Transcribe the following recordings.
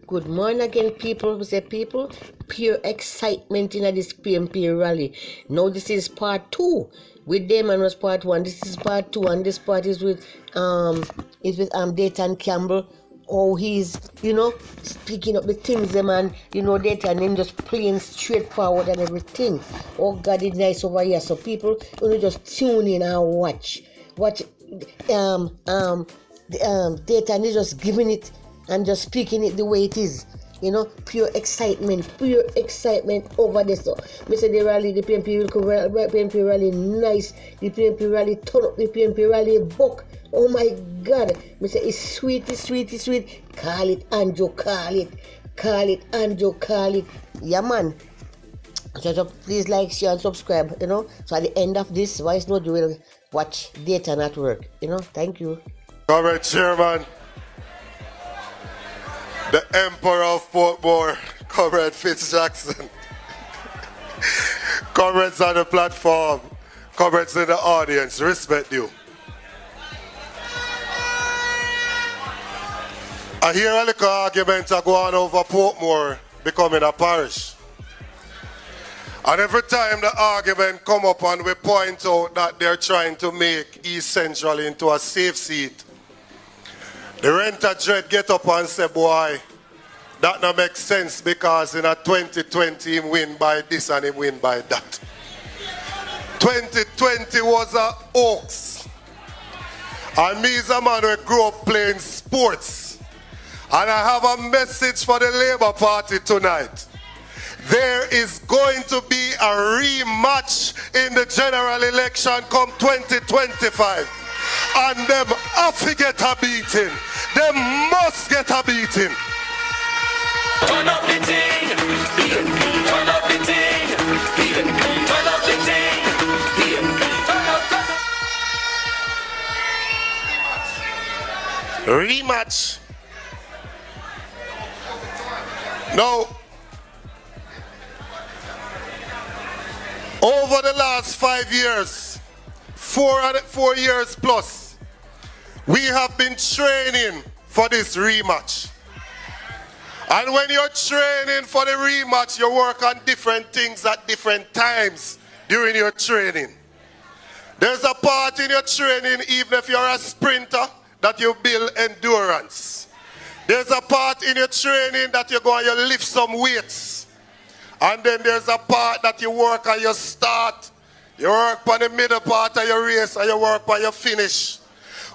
Good morning again, people. We say people, pure excitement in this PMP rally. Now this is part 2. With Damon was part 1. This is part 2, and this part is with Dayton Campbell. Oh, he's speaking up the things, them, and Dayton him just playing straightforward and everything. Oh God, it's nice over here. So people, just tune in and watch. Dayton is just giving it and just speaking it the way it is. Pure excitement over this. So, I say the rally, the PMP rally nice, the PMP rally turn up, the PMP rally book. Oh my God, I say it's sweet. Call it, Anjo, call it. Yeah, man. So please like, share, and subscribe. So at the end of this voice note, you will watch Dayton at work. Thank you. All right, Chairman. The Emperor of Portmore, Comrade Fitzjackson. Comrades on the platform, comrades in the audience, respect you. I hear a little argument go on over Portmore becoming a parish. And every time the argument come up and we point out that they're trying to make East Central into a safe seat, the renter dread get up and say, boy, that no make sense because in a 2020 him win by this and him win by that. 2020 was a hoax. And me as a man who grew up playing sports. And I have a message for the Labour Party tonight. There is going to be a rematch in the general election come 2025. And them have to get a beating. They must get a beating. Turn up the thing. Turn up the thing. Turn up the thing. Rematch. Now, over the last 5 years, 4 years plus, we have been training for this rematch. And when you're training for the rematch, you work on different things at different times during your training. There's a part in your training, even if you're a sprinter, that you build endurance. There's a part in your training that you go and you lift some weights. And then there's a part that you work on your start. You work on the middle part of your race and you work on your finish.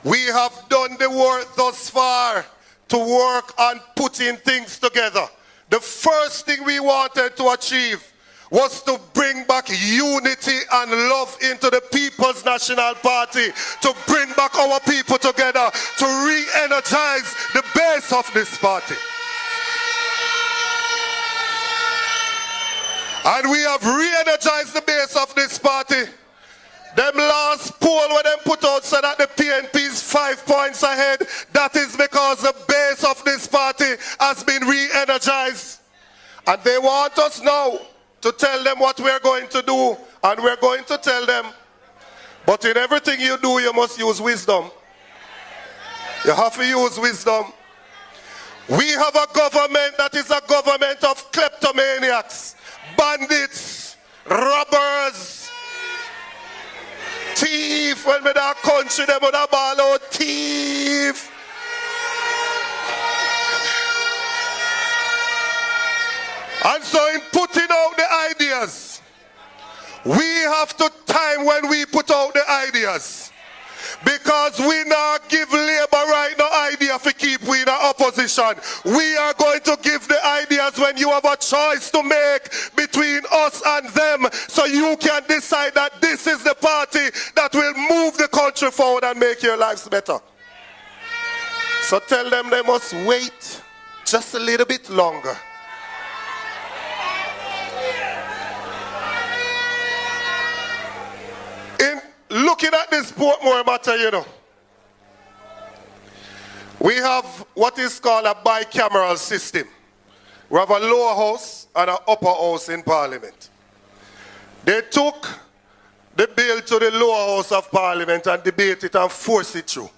We have done the work thus far to work on putting things together. The first thing we wanted to achieve was to bring back unity and love into the People's National Party, to bring back our people together, to re-energize the base of this party. And we have re-energized the base of this party. Them last poll where them put out so that the PNP is 5 points ahead. That is because the base of this party has been re-energized. And they want us now to tell them what we're going to do. And we're going to tell them. But in everything you do, you must use wisdom. You have to use wisdom. We have a government that is a government of kleptomaniacs, bandits, robbers, thief. When we that country, they would have ball out thief. And so in putting out the ideas, we have to time when we put out the ideas. Because we not give Labour right no idea to keep we in the opposition. We are going to give the ideas when you have a choice to make between us and them, so you can decide that this is the party that will move the country forward and make your lives better. So tell them they must wait just a little bit longer. In looking at this Portmore matter, we have what is called a bicameral system. We have a lower house and an upper house in Parliament. They took the bill to the lower house of Parliament and debated it and forced it through.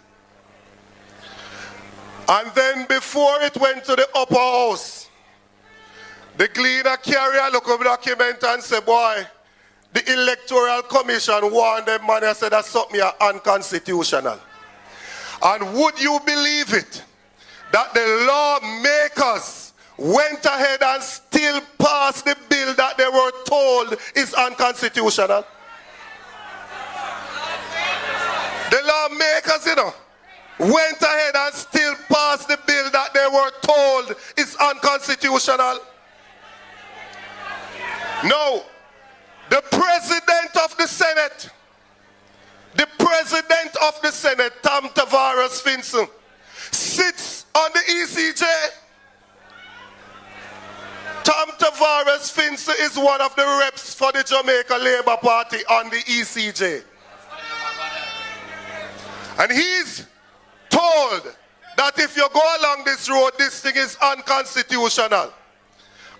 And then before it went to the upper house, the cleaner carry a look of document and say, boy, the Electoral Commission warned them, man, and said that's something unconstitutional. And would you believe it, that the lawmakers went ahead and still passed the bill that they were told is unconstitutional? The lawmakers, went ahead and still passed the bill that they were told is unconstitutional. No, the president of the Senate, Tom Tavares Finson, sits on the ECJ. Tom Tavares Finson is one of the reps for the Jamaica Labour Party on the ECJ. And he's told that if you go along this road, this thing is unconstitutional.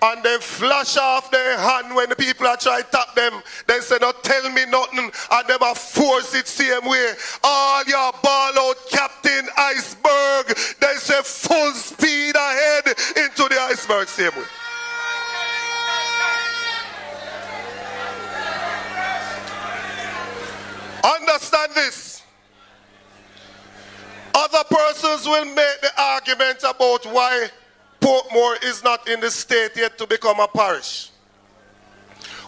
And they flash off their hand when the people are trying to tap them. They say, no, tell me nothing. And they force it same way. All your ball out Captain Iceberg. They say full speed ahead into the iceberg same way. Understand this. Other persons will make the argument about why Portmore is not in the state yet to become a parish.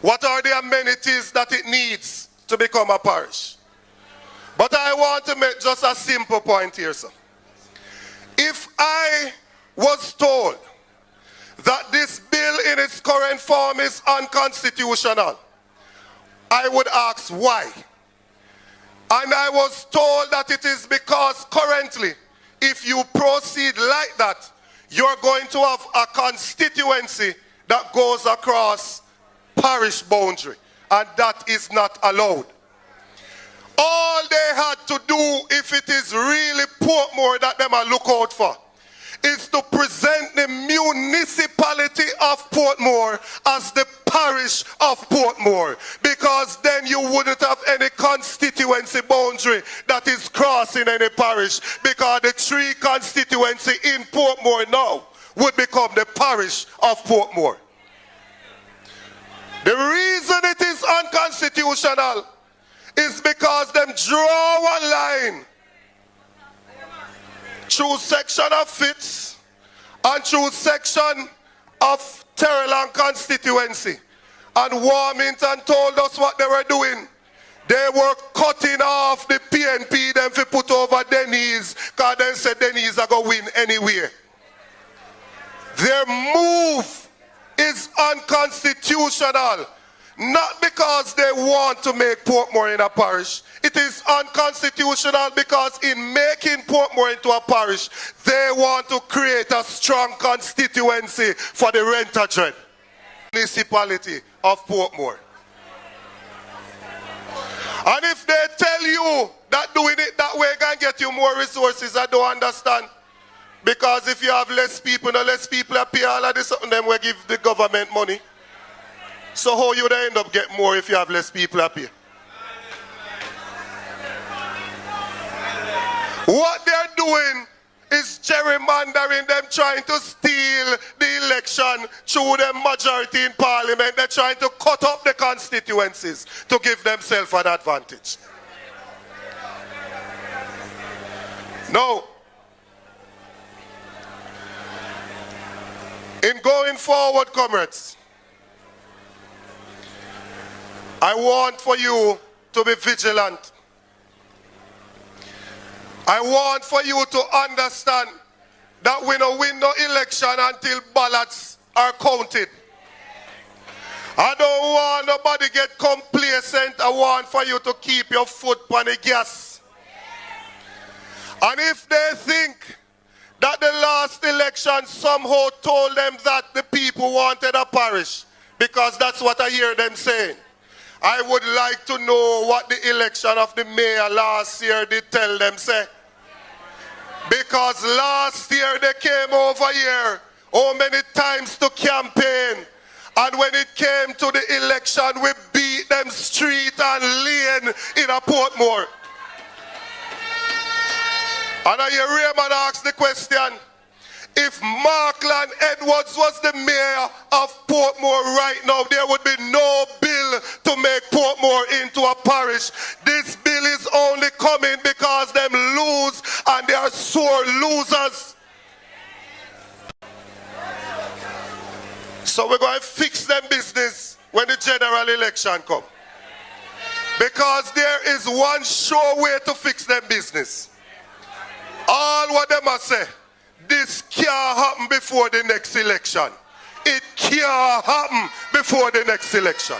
What are the amenities that it needs to become a parish? But I want to make just a simple point here, sir. If I was told that this bill in its current form is unconstitutional, I would ask why. And I was told that it is because currently, if you proceed like that, you're going to have a constituency that goes across parish boundary, and that is not allowed. All they had to do, if it is really Portmore that them are look out for, is to present the municipality of Portmore as the parish of Portmore, because then you wouldn't have any constituency boundary that is crossing any parish, because the three constituency in Portmore now would become the parish of Portmore. The reason it is unconstitutional is because them draw one line through section of Fitz and through section of Terreland constituency. And Warmington told us what they were doing. They were cutting off the PNP them to put over Denise, because they said Denise are going to win anywhere. Their move is unconstitutional. Not because they want to make Portmore in a parish. It is unconstitutional because in making Portmore into a parish, they want to create a strong constituency for the rent-a-dread municipality of Portmore. And if they tell you that doing it that way can get you more resources, I don't understand. Because if you have less people, no less people appear, all of this, something them will give the government money. So how you would end up getting more if you have less people up here? What they're doing is gerrymandering, them trying to steal the election through the majority in parliament. They're trying to cut up the constituencies to give themselves an advantage. No. In going forward, comrades, I want for you to be vigilant. I want for you to understand that we don't win no election until ballots are counted. I don't want nobody get complacent. I want for you to keep your foot on the gas. And if they think that the last election somehow told them that the people wanted a parish, because that's what I hear them saying, I would like to know what the election of the mayor last year did tell them, say. Because last year they came over here, how many times to campaign, and when it came to the election, we beat them street and lane in a Portmore. And I hear Raymond ask the question, if Markland Edwards was the mayor of Portmore right now, there would be no bill to make Portmore into a parish. This bill is only coming because them lose and they are sore losers. So we're going to fix them business when the general election comes. Because there is one sure way to fix them business. All what them must say, this can't happen before the next election. It can't happen before the next election.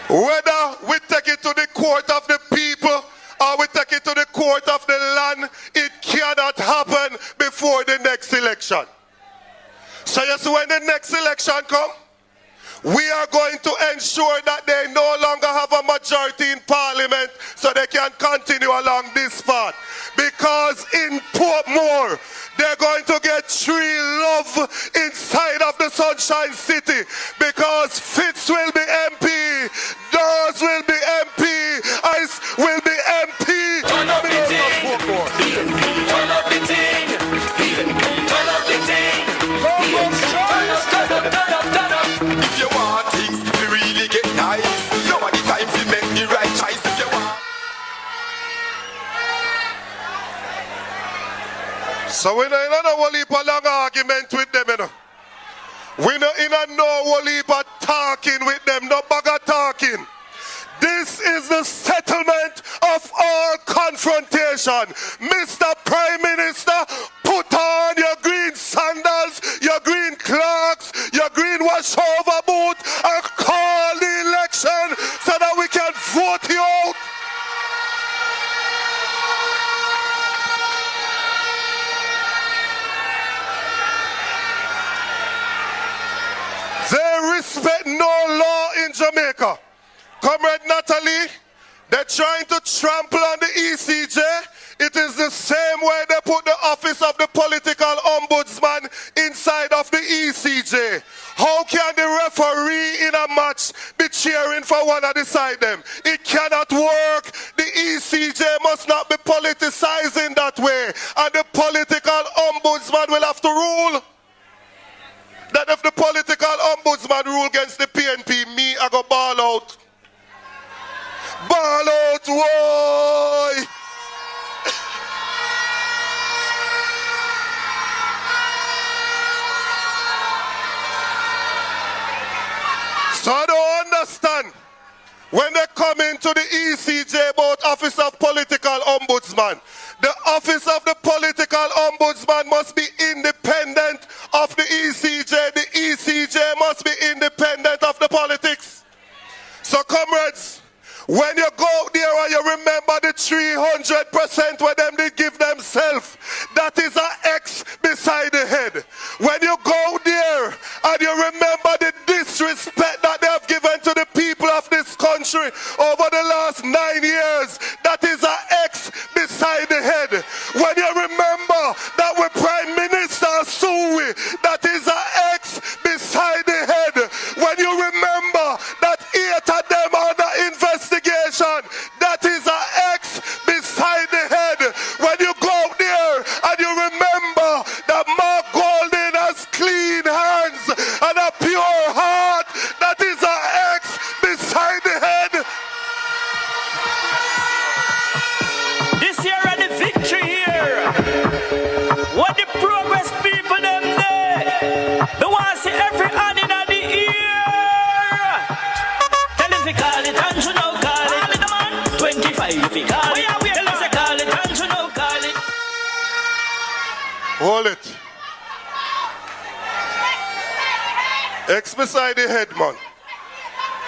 Whether we take it to the court of the people or we take it to the court of the land, it cannot happen before the next election. So you see, when the next election comes, we are going to ensure that they no longer have a majority in parliament so they can continue along this path. Because in Portmore, they're going to get tree love inside of the Sunshine City. Because Fitz will be MP, Dawes will be MP, Ice will be MP. Turn up the thing. Turn up the thing. Turn up the thing. Turn up. If you want things to really get nice, nobody time to make the right choice. If you want. So we don't in a whole heap of long argument with them, you know. We don't in a no whole heap of talking with them, no bag of talking. This is the settlement of all confrontation. Mr. Prime Minister, put on your green sandals, your green clogs, your green washover boot, and call the election so that we can vote you out. They respect no law in Jamaica. Comrade Natalie, they're trying to trample on the ECJ. It is the same way they put the office of the political ombudsman inside of the ECJ. How can the referee in a match be cheering for one of the side them? It cannot work. The ECJ must not be politicizing that way. And the political ombudsman will have to rule. That if the political ombudsman rule against the PNP, me, I go ball out. Ball out, boy! So I don't understand when they come into the ECJ about Office of Political Ombudsman. The Office of the Political Ombudsman must be independent of the ECJ. The ECJ must be independent of the politics. So comrades, when you go there and you remember the 300% where them they give themselves, that is an X beside the head. When you go there and you remember the disrespect that they have given to the people of this country over the last 9 years, that is an X beside the head. When you remember that we Prime Minister Sui, that is an X beside the head. When you remember that 8 of them are under investigation, that is an X beside the head. When you go there and you remember that Mark Golden has clean hands and a pure heart, that is an X beside the head. This year and the victory here. What the progress people them there. The ones see every hand in the ear. Tell them to call it and you know call it. 25 if you call it. Tell them to call it and you know call it. Hold it. X beside the head, man.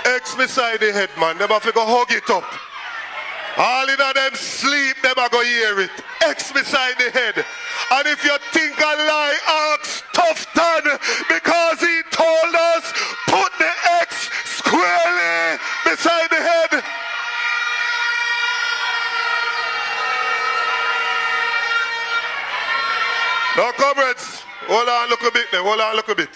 X beside the head, man. Them have to go hug it up. All in them sleep, them are go hear it. X beside the head. And if you think I lie, ask Tufton, because he told us, put the X squarely beside the head. Now, comrades, hold on, look a bit there. Hold on, look a bit.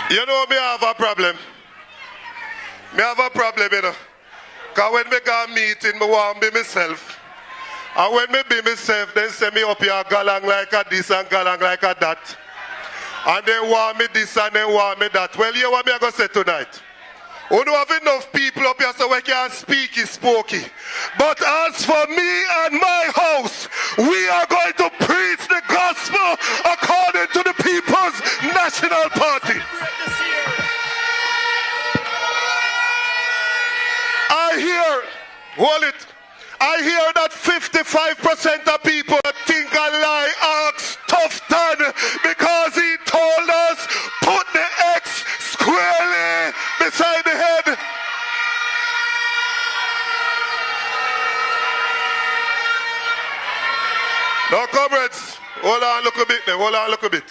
You know me have a problem. Me have a problem, you know. Because when me go meeting, me want to be myself. And when me be myself, then say me up here galang like a this and galang like a that. And they want me this and they want me that. Well, you what me I go say tonight? We don't have enough people up here so we can speak is spooky. But as for me and my house, we are going to preach the gospel according to the People's National Party. I hear that 55% of people think I lie ask Tough Done because he told us put the X squarely beside the head. Now, comrades, hold on, look a bit there. Hold on, look a bit.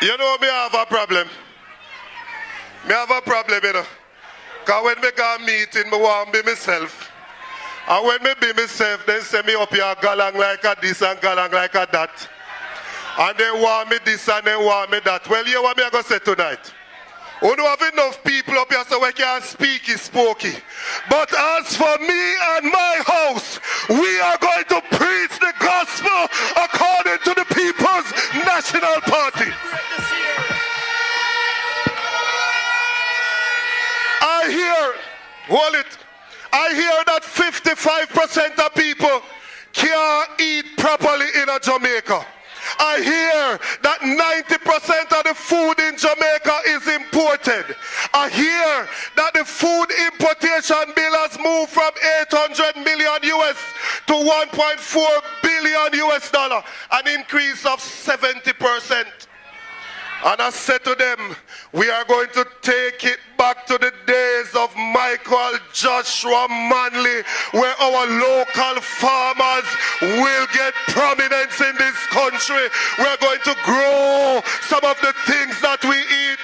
You know me have a problem. Me have a problem, you know. Because when me go meeting, me want to be myself. And when me be myself, then say me up here galang like a this and galang like a that. And they want me this and they want me that. Well, you what me I go say tonight? We don't have enough people up here so we can speak is spooky. But as for me and my house, we are going to preach the gospel according to the People's National Party. I hear that 55% of people can't eat properly in Jamaica. I hear that 90% of the food in Jamaica is imported. I hear that the food importation bill has moved from 800 million US to 1.4 billion US dollar, an increase of 70%. And I said to them, we are going to take it back to the days of Michael Joshua Manley, where our local farmers will get prominence in this country. We're going to grow some of the things that we eat.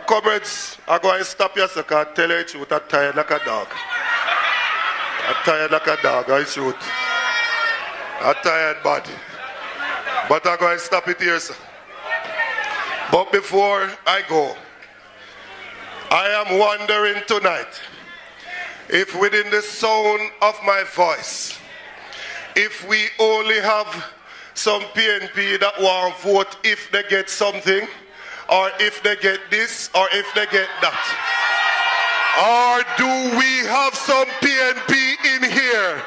Comrades, I'm going to stop you so I tell you the truth. I'm tired like a dog. I'm tired like a dog, I shoot. I'm tired bad. But I'm going to stop it here, sir. But before I go, I am wondering tonight if within the sound of my voice, if we only have some PNP that want to vote if they get something, or if they get this, or if they get that. Or do we have some PNP in here,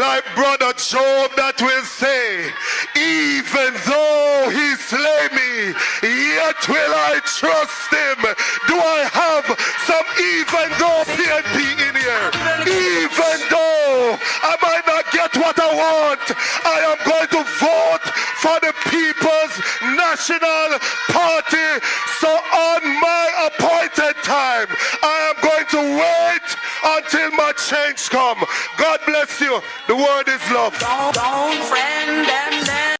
like Brother Job, that will say, even though he slay me, yet will I trust him. Do I have some even though PNP in here? Even though I might not get what I want, I am going to vote for the People's National Party. So on my appointed time, I am going to wait until my change come. God bless you. The word is love. Don't friend them.